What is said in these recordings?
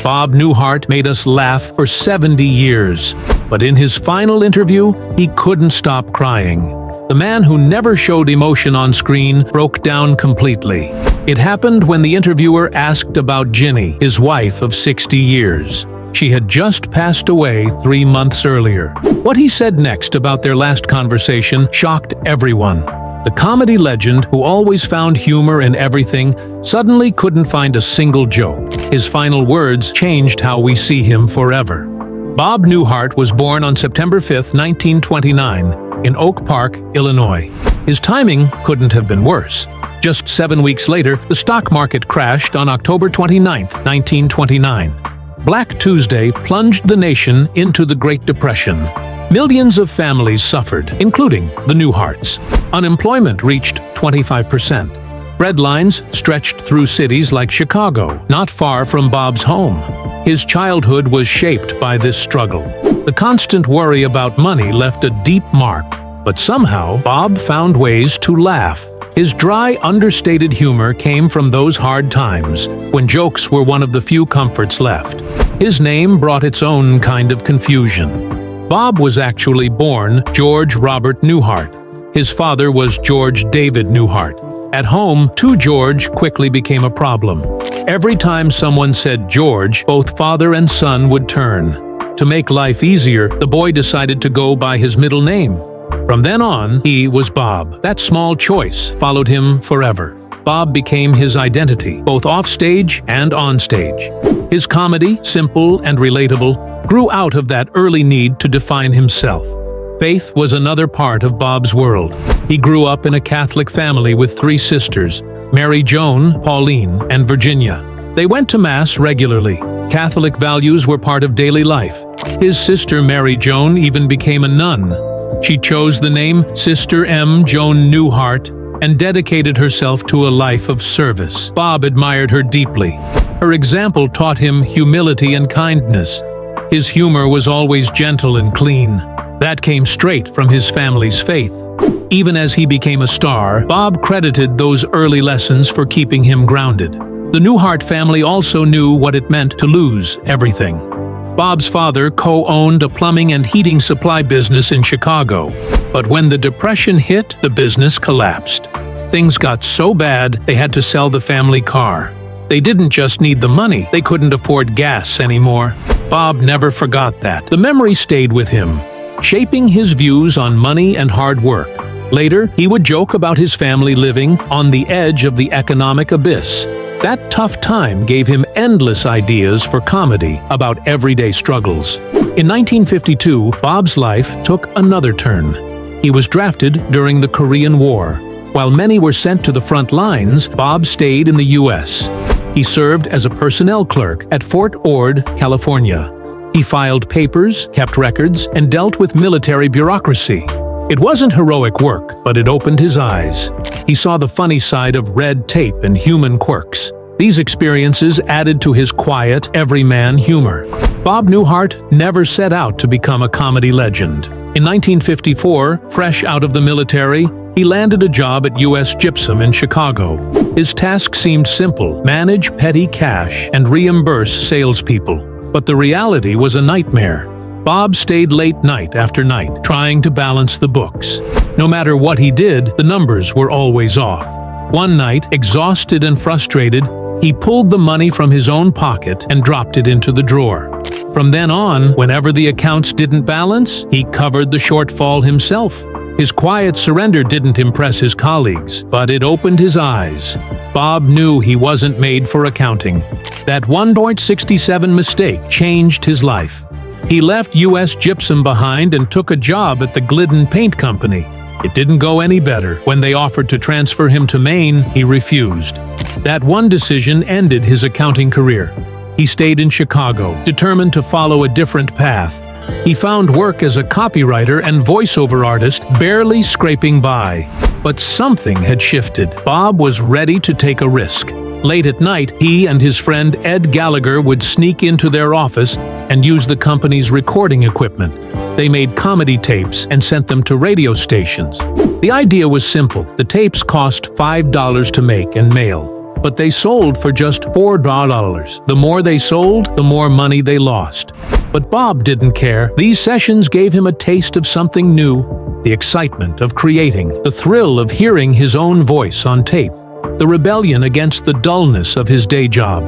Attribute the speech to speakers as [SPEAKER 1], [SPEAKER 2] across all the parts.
[SPEAKER 1] Bob Newhart made us laugh for 70 years, but in his final interview, he couldn't stop crying. The man who never showed emotion on screen broke down completely. It happened when the interviewer asked about Ginnie, his wife of 60 years. She had just passed away 3 months earlier. What he said next about their last conversation shocked everyone. The comedy legend, who always found humor in everything, suddenly couldn't find a single joke. His final words changed how we see him forever. Bob Newhart was born on September 5, 1929, in Oak Park, Illinois. His timing couldn't have been worse. Just 7 weeks later, the stock market crashed on October 29, 1929. Black Tuesday plunged the nation into the Great Depression. Millions of families suffered, including the Newharts. Unemployment reached 25%. Breadlines stretched through cities like Chicago, not far from Bob's home. His childhood was shaped by this struggle. The constant worry about money left a deep mark, but somehow Bob found ways to laugh. His dry, understated humor came from those hard times, when jokes were one of the few comforts left. His name brought its own kind of confusion. Bob was actually born George Robert Newhart. His father was George David Newhart. At home, two George quickly became a problem. Every time someone said George, both father and son would turn. To make life easier, the boy decided to go by his middle name. From then on, he was Bob. That small choice followed him forever. Bob became his identity, both offstage and onstage. His comedy, simple and relatable, grew out of that early need to define himself. Faith was another part of Bob's world. He grew up in a Catholic family with 3 sisters, Mary Joan, Pauline, and Virginia. They went to Mass regularly. Catholic values were part of daily life. His sister Mary Joan even became a nun. She chose the name Sister M. Joan Newhart and dedicated herself to a life of service. Bob admired her deeply. Her example taught him humility and kindness. His humor was always gentle and clean. That came straight from his family's faith. Even as he became a star, Bob credited those early lessons for keeping him grounded. The Newhart family also knew what it meant to lose everything. Bob's father co-owned a plumbing and heating supply business in Chicago, but when the Depression hit, the business collapsed. Things got so bad they had to sell the family car. They didn't just need the money, they couldn't afford gas anymore. Bob never forgot that. The memory stayed with him, shaping his views on money and hard work. Later, he would joke about his family living on the edge of the economic abyss. That tough time gave him endless ideas for comedy about everyday struggles. In 1952, Bob's life took another turn. He was drafted during the Korean War. While many were sent to the front lines, Bob stayed in the U.S. He served as a personnel clerk at Fort Ord, California. He filed papers, kept records, and dealt with military bureaucracy. It wasn't heroic work, but it opened his eyes. He saw the funny side of red tape and human quirks. These experiences added to his quiet, everyman humor. Bob Newhart never set out to become a comedy legend. In 1954, fresh out of the military, he landed a job at U.S. Gypsum in Chicago. His task seemed simple: manage petty cash and reimburse salespeople. But the reality was a nightmare. Bob stayed late night after night, trying to balance the books. No matter what he did, the numbers were always off. One night, exhausted and frustrated, he pulled the money from his own pocket and dropped it into the drawer. From then on, whenever the accounts didn't balance, he covered the shortfall himself. His quiet surrender didn't impress his colleagues, but it opened his eyes. Bob knew he wasn't made for accounting. That 1.67 mistake changed his life. He left U.S. Gypsum behind and took a job at the Glidden Paint Company. It didn't go any better. When they offered to transfer him to Maine, he refused. That one decision ended his accounting career. He stayed in Chicago, determined to follow a different path. He found work as a copywriter and voiceover artist, barely scraping by. But something had shifted. Bob was ready to take a risk. Late at night, he and his friend Ed Gallagher would sneak into their office and use the company's recording equipment. They made comedy tapes and sent them to radio stations. The idea was simple. The tapes cost $5 to make and mail. but they sold for just $4. The more they sold, the more money they lost. But Bob didn't care. These sessions gave him a taste of something new, the excitement of creating, the thrill of hearing his own voice on tape, the rebellion against the dullness of his day job.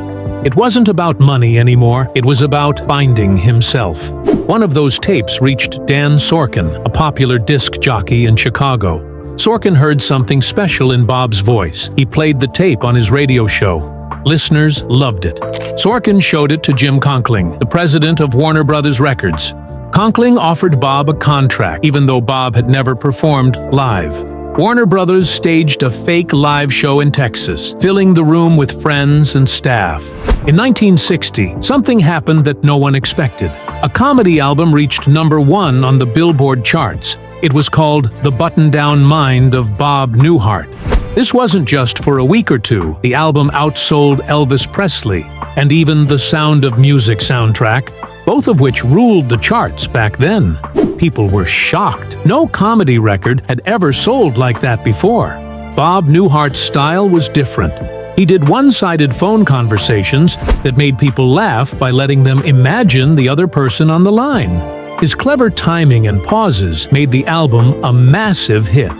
[SPEAKER 1] It wasn't about money anymore, it was about finding himself. One of those tapes reached Dan Sorkin, a popular disc jockey in Chicago. Sorkin heard something special in Bob's voice. He played the tape on his radio show. Listeners loved it. Sorkin showed it to Jim Conkling, the president of Warner Brothers Records. Conkling offered Bob a contract, even though Bob had never performed live. Warner Brothers staged a fake live show in Texas, filling the room with friends and staff. In 1960, something happened that no one expected. A comedy album reached #1 on the Billboard charts. It was called The Button-Down Mind of Bob Newhart. This wasn't just for a week or two. The album outsold Elvis Presley and even the Sound of Music soundtrack, both of which ruled the charts back then. People were shocked. No comedy record had ever sold like that before. Bob Newhart's style was different. He did one-sided phone conversations that made people laugh by letting them imagine the other person on the line. His clever timing and pauses made the album a massive hit.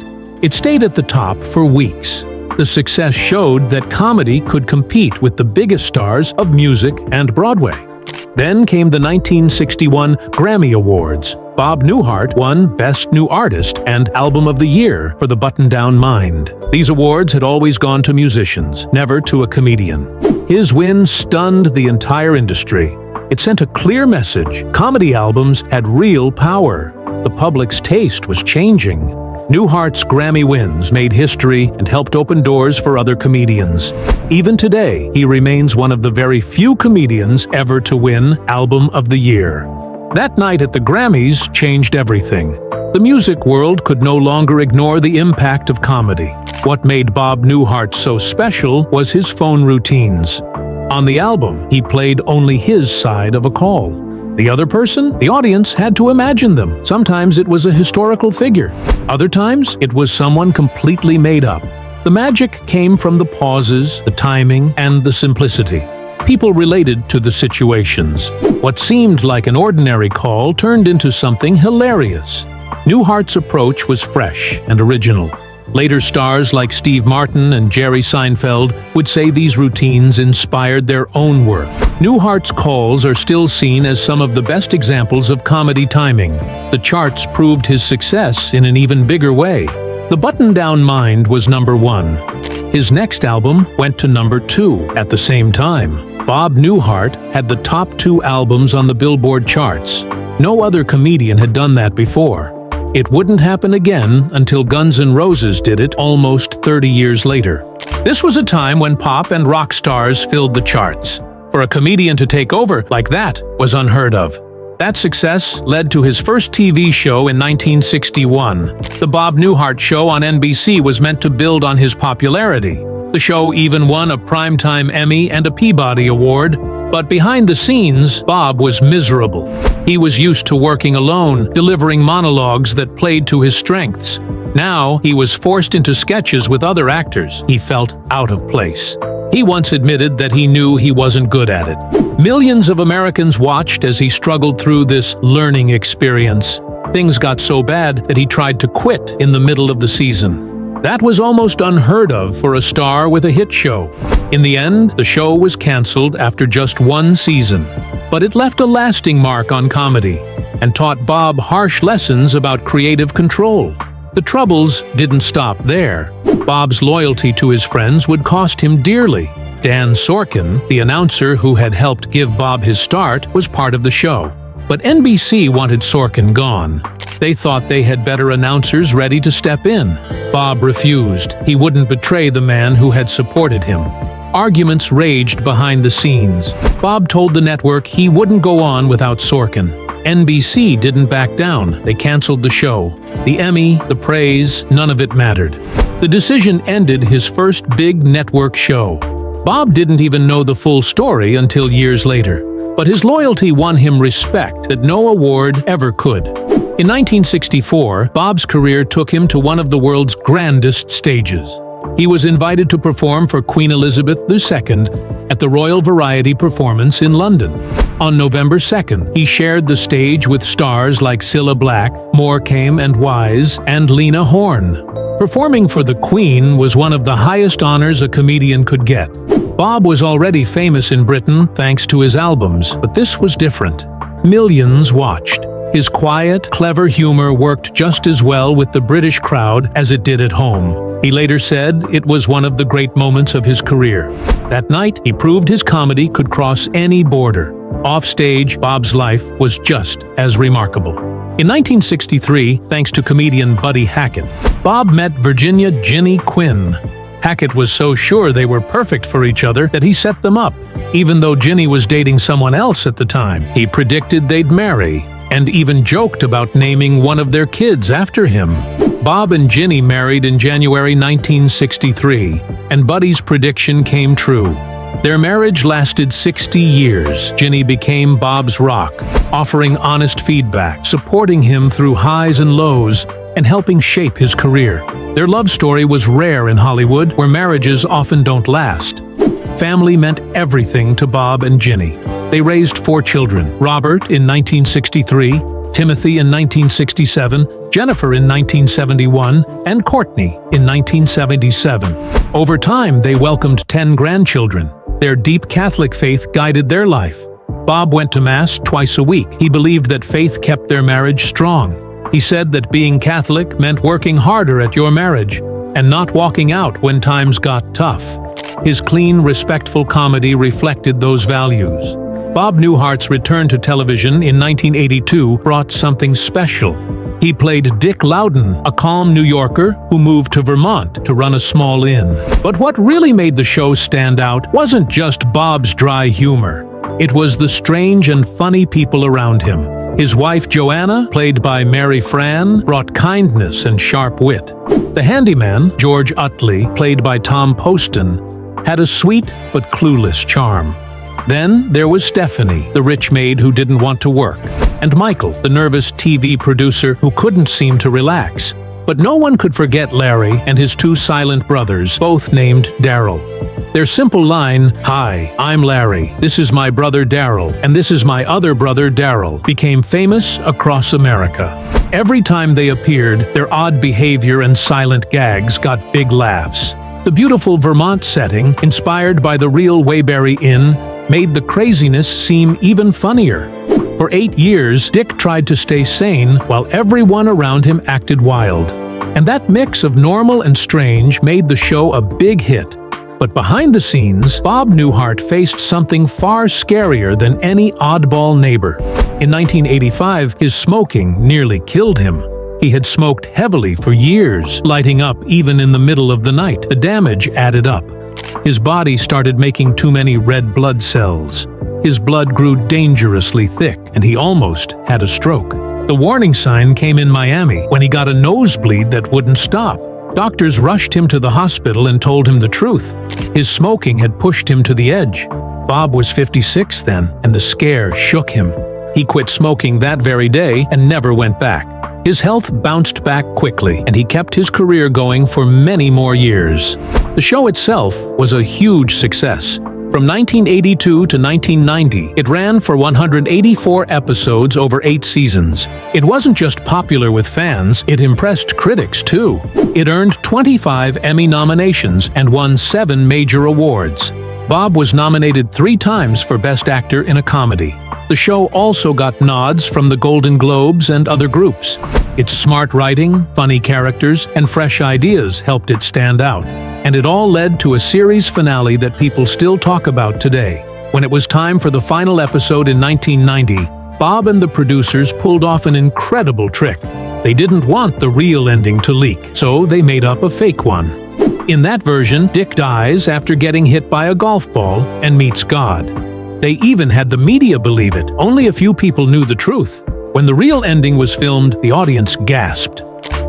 [SPEAKER 1] It stayed at the top for weeks. The success showed that comedy could compete with the biggest stars of music and Broadway. Then came the 1961 Grammy Awards. Bob Newhart won Best New Artist and Album of the Year for The Button-Down Mind. These awards had always gone to musicians, never to a comedian. His win stunned the entire industry. It sent a clear message. Comedy albums had real power. The public's taste was changing. Newhart's Grammy wins made history and helped open doors for other comedians. Even today, he remains one of the very few comedians ever to win Album of the Year. That night at the Grammys changed everything. The music world could no longer ignore the impact of comedy. What made Bob Newhart so special was his phone routines. On the album, he played only his side of a call. The other person, the audience, had to imagine them. Sometimes it was a historical figure. Other times, it was someone completely made up. The magic came from the pauses, the timing, and the simplicity. People related to the situations. What seemed like an ordinary call turned into something hilarious. Newhart's approach was fresh and original. Later stars like Steve Martin and Jerry Seinfeld would say these routines inspired their own work. Newhart's calls are still seen as some of the best examples of comedy timing. The charts proved his success in an even bigger way. The Button-Down Mind was #1. His next album went to #2 at the same time. Bob Newhart had the top 2 albums on the Billboard charts. No other comedian had done that before. It wouldn't happen again until Guns N' Roses did it almost 30 years later. This was a time when pop and rock stars filled the charts. For a comedian to take over like that was unheard of. That success led to his first TV show in 1961. The Bob Newhart Show on NBC was meant to build on his popularity. The show even won a Primetime Emmy and a Peabody Award. But behind the scenes, Bob was miserable. He was used to working alone, delivering monologues that played to his strengths. Now, he was forced into sketches with other actors. He felt out of place. He once admitted that he knew he wasn't good at it. Millions of Americans watched as he struggled through this learning experience. Things got so bad that he tried to quit in the middle of the season. That was almost unheard of for a star with a hit show. In the end, the show was canceled after just 1 season. But it left a lasting mark on comedy and taught Bob harsh lessons about creative control. The troubles didn't stop there. Bob's loyalty to his friends would cost him dearly. Dan Sorkin, the announcer who had helped give Bob his start, was part of the show. But NBC wanted Sorkin gone. They thought they had better announcers ready to step in. Bob refused. He wouldn't betray the man who had supported him. Arguments raged behind the scenes. Bob told the network he wouldn't go on without Sorkin. NBC didn't back down. They canceled the show. The Emmy, the praise, none of it mattered. The decision ended his first big network show. Bob didn't even know the full story until years later. But his loyalty won him respect that no award ever could. In 1964, Bob's career took him to one of the world's grandest stages. He was invited to perform for Queen Elizabeth II at the Royal Variety Performance in London. On November 2nd, he shared the stage with stars like Cilla Black, Morecambe and Wise, and Lena Horne. Performing for the Queen was one of the highest honors a comedian could get. Bob was already famous in Britain thanks to his albums, but this was different. Millions watched. His quiet, clever humor worked just as well with the British crowd as it did at home. He later said it was one of the great moments of his career. That night, he proved his comedy could cross any border. Offstage, Bob's life was just as remarkable. In 1963, thanks to comedian Buddy Hackett, Bob met Virginia Ginnie Quinn. Hackett was so sure they were perfect for each other that he set them up. Even though Ginnie was dating someone else at the time, he predicted they'd marry, and even joked about naming one of their kids after him. Bob and Ginnie married in January 1963, and Buddy's prediction came true. Their marriage lasted 60 years. Ginnie became Bob's rock, offering honest feedback, supporting him through highs and lows, and helping shape his career. Their love story was rare in Hollywood, where marriages often don't last. Family meant everything to Bob and Ginnie. They raised 4 children: Robert in 1963, Timothy in 1967, Jennifer in 1971, and Courtney in 1977. Over time, they welcomed 10 grandchildren. Their deep Catholic faith guided their life. Bob went to Mass twice a week. He believed that faith kept their marriage strong. He said that being Catholic meant working harder at your marriage and not walking out when times got tough. His clean, respectful comedy reflected those values. Bob Newhart's return to television in 1982 brought something special. He played Dick Loudon, a calm New Yorker who moved to Vermont to run a small inn. But what really made the show stand out wasn't just Bob's dry humor. It was the strange and funny people around him. His wife Joanna, played by Mary Fran, brought kindness and sharp wit. The handyman, George Utley, played by Tom Poston, had a sweet but clueless charm. Then there was Stephanie, the rich maid who didn't want to work, and Michael, the nervous TV producer who couldn't seem to relax. But no one could forget Larry and his 2 silent brothers, both named Daryl. Their simple line, "Hi, I'm Larry, this is my brother Daryl, and this is my other brother Daryl," became famous across America. Every time they appeared, their odd behavior and silent gags got big laughs. The beautiful Vermont setting, inspired by the real Waybury Inn, made the craziness seem even funnier. For 8 years, Dick tried to stay sane while everyone around him acted wild. And that mix of normal and strange made the show a big hit. But behind the scenes, Bob Newhart faced something far scarier than any oddball neighbor. In 1985, his smoking nearly killed him. He had smoked heavily for years, lighting up even in the middle of the night. The damage added up. His body started making too many red blood cells. His blood grew dangerously thick, and he almost had a stroke. The warning sign came in Miami when he got a nosebleed that wouldn't stop. Doctors rushed him to the hospital and told him the truth. His smoking had pushed him to the edge. Bob was 56 then, and the scare shook him. He quit smoking that very day and never went back. His health bounced back quickly, and he kept his career going for many more years. The show itself was a huge success. From 1982 to 1990, it ran for 184 episodes over 8 seasons. It wasn't just popular with fans, it impressed critics too. It earned 25 Emmy nominations and won 7 major awards. Bob was nominated 3 times for Best Actor in a Comedy. The show also got nods from the Golden Globes and other groups. Its smart writing, funny characters, and fresh ideas helped it stand out. And it all led to a series finale that people still talk about today. When it was time for the final episode in 1990, Bob and the producers pulled off an incredible trick. They didn't want the real ending to leak, so they made up a fake one. In that version, Dick dies after getting hit by a golf ball and meets God. They even had the media believe it. Only a few people knew the truth. When the real ending was filmed, the audience gasped.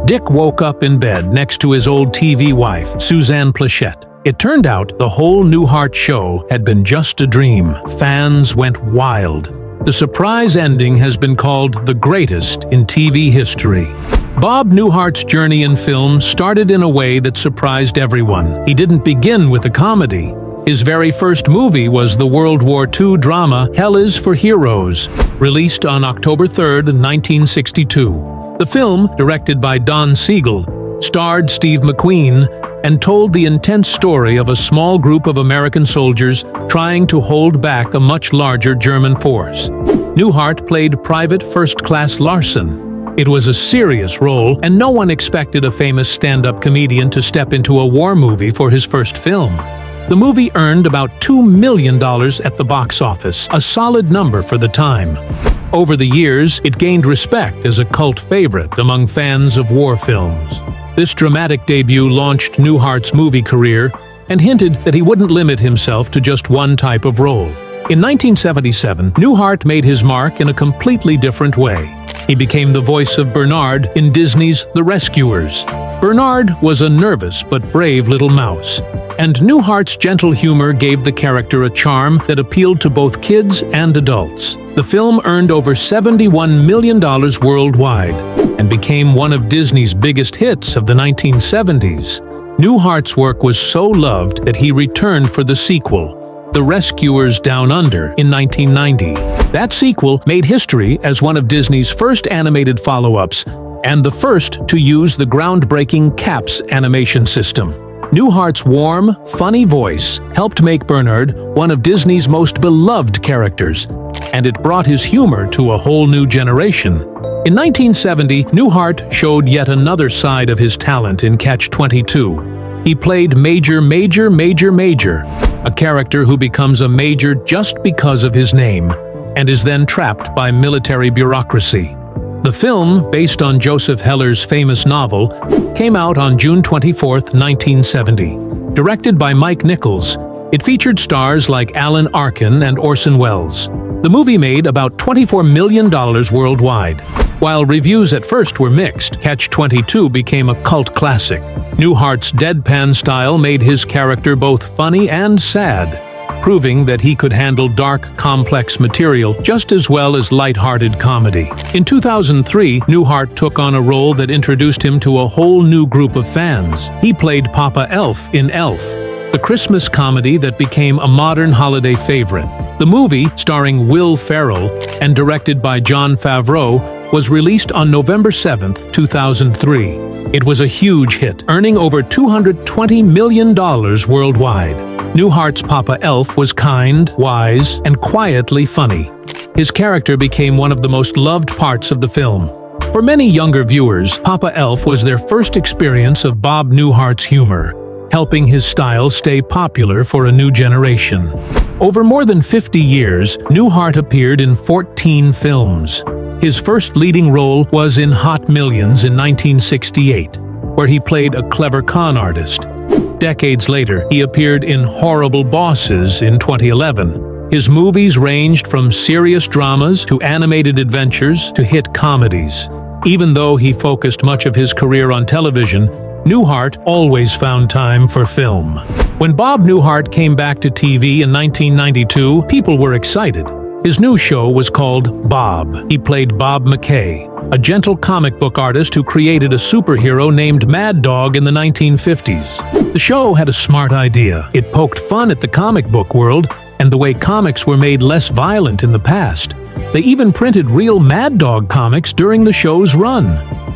[SPEAKER 1] Dick woke up in bed next to his old TV wife, Suzanne Plachette. It turned out the whole Newhart show had been just a dream. Fans went wild. The surprise ending has been called the greatest in TV history. Bob Newhart's journey in film started in a way that surprised everyone. He didn't begin with a comedy. His very first movie was the World War II drama Hell is for Heroes, released on October 3, 1962. The film, directed by Don Siegel, starred Steve McQueen and told the intense story of a small group of American soldiers trying to hold back a much larger German force. Newhart played Private First Class Larson. It was a serious role, and no one expected a famous stand-up comedian to step into a war movie for his first film. The movie earned about $2 million at the box office, a solid number for the time. Over the years, it gained respect as a cult favorite among fans of war films. This dramatic debut launched Newhart's movie career and hinted that he wouldn't limit himself to just one type of role. In 1977, Newhart made his mark in a completely different way. He became the voice of Bernard in Disney's The Rescuers. Bernard was a nervous but brave little mouse, and Newhart's gentle humor gave the character a charm that appealed to both kids and adults. The film earned over $71 million worldwide and became one of Disney's biggest hits of the 1970s. Newhart's work was so loved that he returned for the sequel, The Rescuers Down Under, in 1990. That sequel made history as one of Disney's first animated follow-ups and the first to use the groundbreaking CAPS animation system. Newhart's warm, funny voice helped make Bernard one of Disney's most beloved characters, and it brought his humor to a whole new generation. In 1970, Newhart showed yet another side of his talent in Catch-22. He played Major, a character who becomes a major just because of his name, and is then trapped by military bureaucracy. The film, based on Joseph Heller's famous novel, came out on June 24, 1970. Directed by Mike Nichols, it featured stars like Alan Arkin and Orson Welles. The movie made about $24 million worldwide. While reviews at first were mixed, Catch-22 became a cult classic. Newhart's deadpan style made his character both funny and sad, proving that he could handle dark, complex material just as well as light-hearted comedy. In 2003, Newhart took on a role that introduced him to a whole new group of fans. He played Papa Elf in Elf, the Christmas comedy that became a modern holiday favorite. The movie, starring Will Ferrell and directed by Jon Favreau, was released on November 7, 2003. It was a huge hit, earning over $220 million worldwide. Newhart's Papa Elf was kind, wise, and quietly funny. His character became one of the most loved parts of the film. For many younger viewers, Papa Elf was their first experience of Bob Newhart's humor, helping his style stay popular for a new generation. Over more than 50 years, Newhart appeared in 14 films. His first leading role was in Hot Millions in 1968, where he played a clever con artist. Decades later, he appeared in Horrible Bosses in 2011. His movies ranged from serious dramas to animated adventures to hit comedies. Even though he focused much of his career on television, Newhart always found time for film. When Bob Newhart came back to TV in 1992, people were excited. His new show was called Bob. He played Bob McKay, a gentle comic book artist who created a superhero named Mad Dog in the 1950s. The show had a smart idea. It poked fun at the comic book world and the way comics were made less violent in the past. They even printed real Mad Dog comics during the show's run.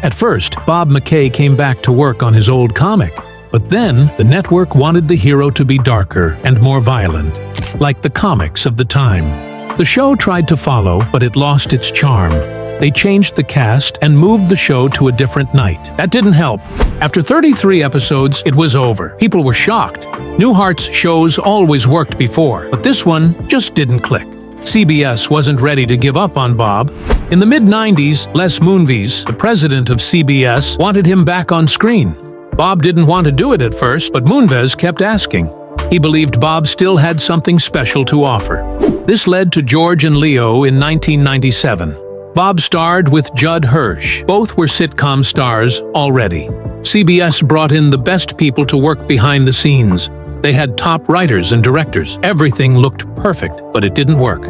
[SPEAKER 1] At first, Bob McKay came back to work on his old comic, but then the network wanted the hero to be darker and more violent, like the comics of the time. The show tried to follow, but it lost its charm. They changed the cast and moved the show to a different night. That didn't help. After 33 episodes, it was over. People were shocked. Newhart's shows always worked before, but this one just didn't click. CBS wasn't ready to give up on Bob. In the mid-90s, Les Moonves, the president of CBS, wanted him back on screen. Bob didn't want to do it at first, but Moonves kept asking. He believed Bob still had something special to offer. This led to George and Leo in 1997. Bob starred with Judd Hirsch. Both were sitcom stars already. CBS brought in the best people to work behind the scenes. They had top writers and directors. Everything looked perfect, but it didn't work.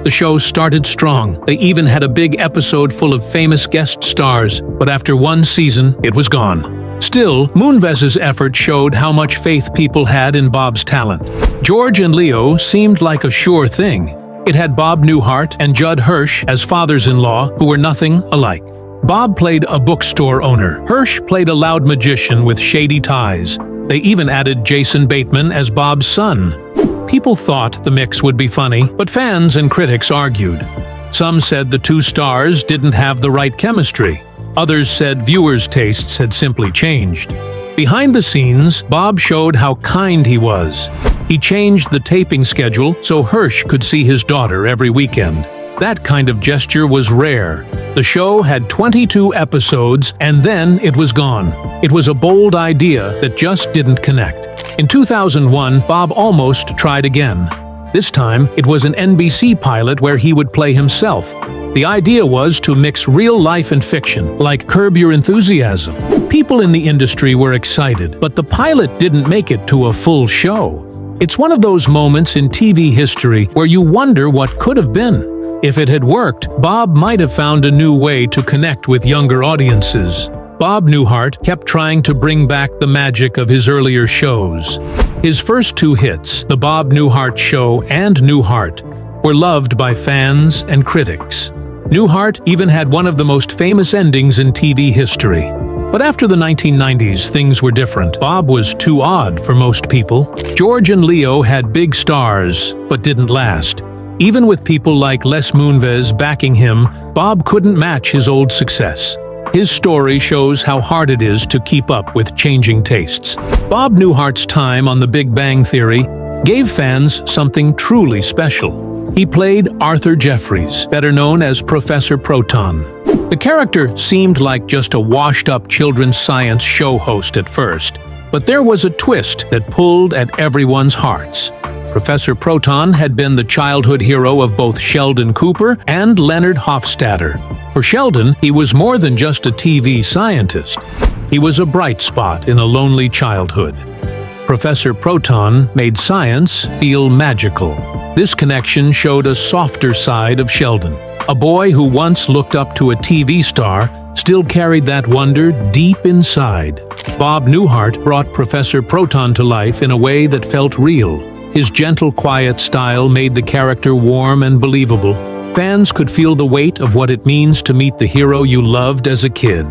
[SPEAKER 1] The show started strong. They even had a big episode full of famous guest stars, but after one season, it was gone. Still, Moonves's effort showed how much faith people had in Bob's talent. George and Leo seemed like a sure thing. It had Bob Newhart and Judd Hirsch as fathers-in-law who were nothing alike. Bob played a bookstore owner. Hirsch played a loud magician with shady ties. They even added Jason Bateman as Bob's son. People thought the mix would be funny, but fans and critics argued. Some said the two stars didn't have the right chemistry. Others said viewers' tastes had simply changed. Behind the scenes, Bob showed how kind he was. He changed the taping schedule so Hirsch could see his daughter every weekend. That kind of gesture was rare. The show had 22 episodes, and then it was gone. It was a bold idea that just didn't connect. In 2001, Bob almost tried again. This time, it was an NBC pilot where he would play himself. The idea was to mix real life and fiction, like Curb Your Enthusiasm. People in the industry were excited, but the pilot didn't make it to a full show. It's one of those moments in TV history where you wonder what could have been. If it had worked, Bob might have found a new way to connect with younger audiences. Bob Newhart kept trying to bring back the magic of his earlier shows. His first two hits, The Bob Newhart Show and Newhart, were loved by fans and critics. Newhart even had one of the most famous endings in TV history. But after the 1990s, things were different. Bob was too odd for most people. George and Leo had big stars, but didn't last. Even with people like Les Moonves backing him, Bob couldn't match his old success. His story shows how hard it is to keep up with changing tastes. Bob Newhart's time on The Big Bang Theory gave fans something truly special. He played Arthur Jeffries, better known as Professor Proton. The character seemed like just a washed-up children's science show host at first, but there was a twist that pulled at everyone's hearts. Professor Proton had been the childhood hero of both Sheldon Cooper and Leonard Hofstadter. For Sheldon, he was more than just a TV scientist. He was a bright spot in a lonely childhood. Professor Proton made science feel magical. This connection showed a softer side of Sheldon. A boy who once looked up to a TV star still carried that wonder deep inside. Bob Newhart brought Professor Proton to life in a way that felt real. His gentle, quiet style made the character warm and believable. Fans could feel the weight of what it means to meet the hero you loved as a kid.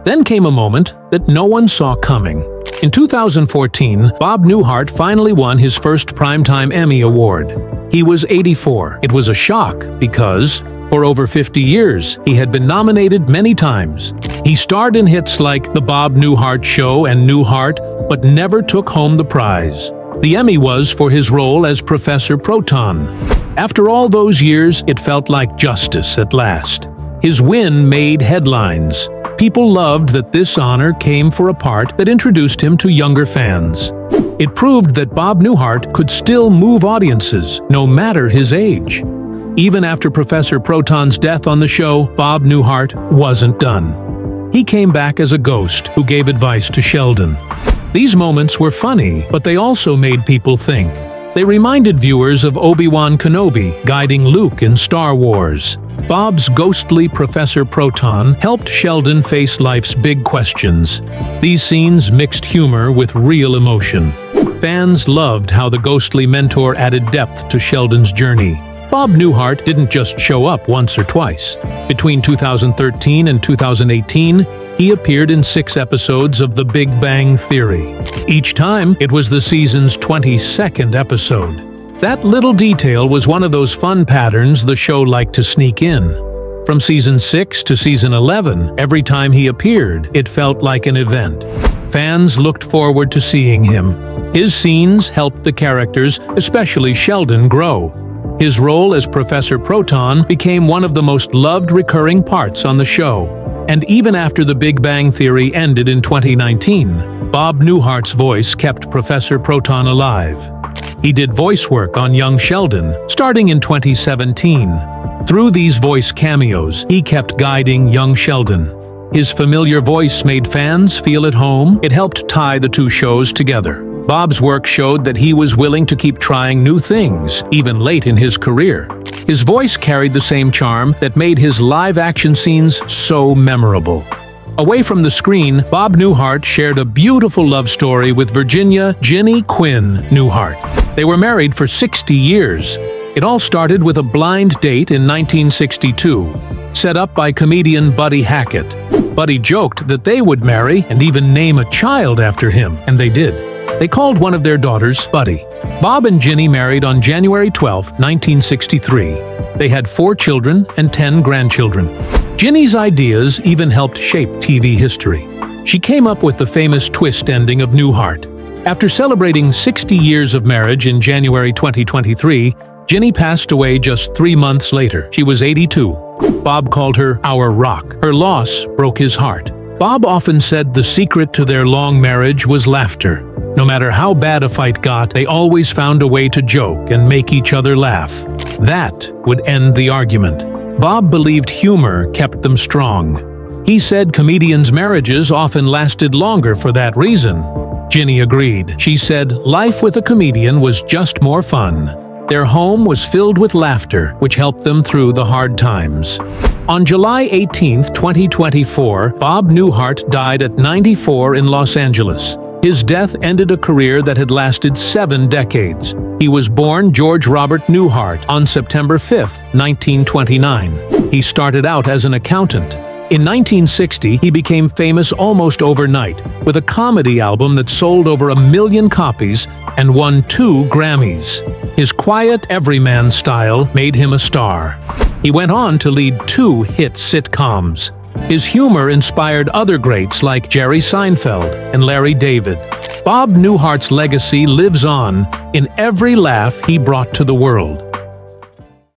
[SPEAKER 1] Then came a moment that no one saw coming. In 2014, Bob Newhart finally won his first Primetime Emmy Award. He was 84. It was a shock because, for over 50 years, he had been nominated many times. He starred in hits like The Bob Newhart Show and Newhart, but never took home the prize. The Emmy was for his role as Professor Proton. After all those years, it felt like justice at last. His win made headlines. People loved that this honor came for a part that introduced him to younger fans. It proved that Bob Newhart could still move audiences, no matter his age. Even after Professor Proton's death on the show, Bob Newhart wasn't done. He came back as a ghost who gave advice to Sheldon. These moments were funny, but they also made people think. They reminded viewers of Obi-Wan Kenobi guiding Luke in Star Wars. Bob's ghostly Professor Proton helped Sheldon face life's big questions. These scenes mixed humor with real emotion. Fans loved how the ghostly mentor added depth to Sheldon's journey. Bob Newhart didn't just show up once or twice. Between 2013 and 2018, he appeared in 6 episodes of The Big Bang Theory. Each time, it was the season's 22nd episode. That little detail was one of those fun patterns the show liked to sneak in. From season 6 to season 11, every time he appeared, it felt like an event. Fans looked forward to seeing him. His scenes helped the characters, especially Sheldon, grow. His role as Professor Proton became one of the most loved recurring parts on the show. And even after The Big Bang Theory ended in 2019, Bob Newhart's voice kept Professor Proton alive. He did voice work on young Sheldon, starting in 2017. Through these voice cameos, he kept guiding young Sheldon. His familiar voice made fans feel at home. It helped tie the two shows together. Bob's work showed that he was willing to keep trying new things, even late in his career. His voice carried the same charm that made his live-action scenes so memorable. Away from the screen, Bob Newhart shared a beautiful love story with Virginia Ginnie Quinn Newhart. They were married for 60 years. It all started with a blind date in 1962, set up by comedian Buddy Hackett. Buddy joked that they would marry and even name a child after him, and they did. They called one of their daughters Buddy. Bob and Ginnie married on January 12, 1963. They had 4 children and 10 grandchildren. Ginnie's ideas even helped shape TV history. She came up with the famous twist ending of Newhart. After celebrating 60 years of marriage in January 2023, Ginnie passed away just 3 months later. She was 82. Bob called her our rock. Her loss broke his heart. Bob often said the secret to their long marriage was laughter. No matter how bad a fight got, they always found a way to joke and make each other laugh. That would end the argument. Bob believed humor kept them strong. He said comedians' marriages often lasted longer for that reason. Ginnie agreed. She said life with a comedian was just more fun. Their home was filled with laughter, which helped them through the hard times. On July 18, 2024, Bob Newhart died at 94 in Los Angeles. His death ended a career that had lasted 7 decades. He was born George Robert Newhart on September 5, 1929. He started out as an accountant. In 1960, he became famous almost overnight with a comedy album that sold over 1 million copies and won 2 Grammys. His quiet, everyman style made him a star. He went on to lead 2 hit sitcoms. His humor inspired other greats like Jerry Seinfeld and Larry David. Bob Newhart's legacy lives on in every laugh he brought to the world.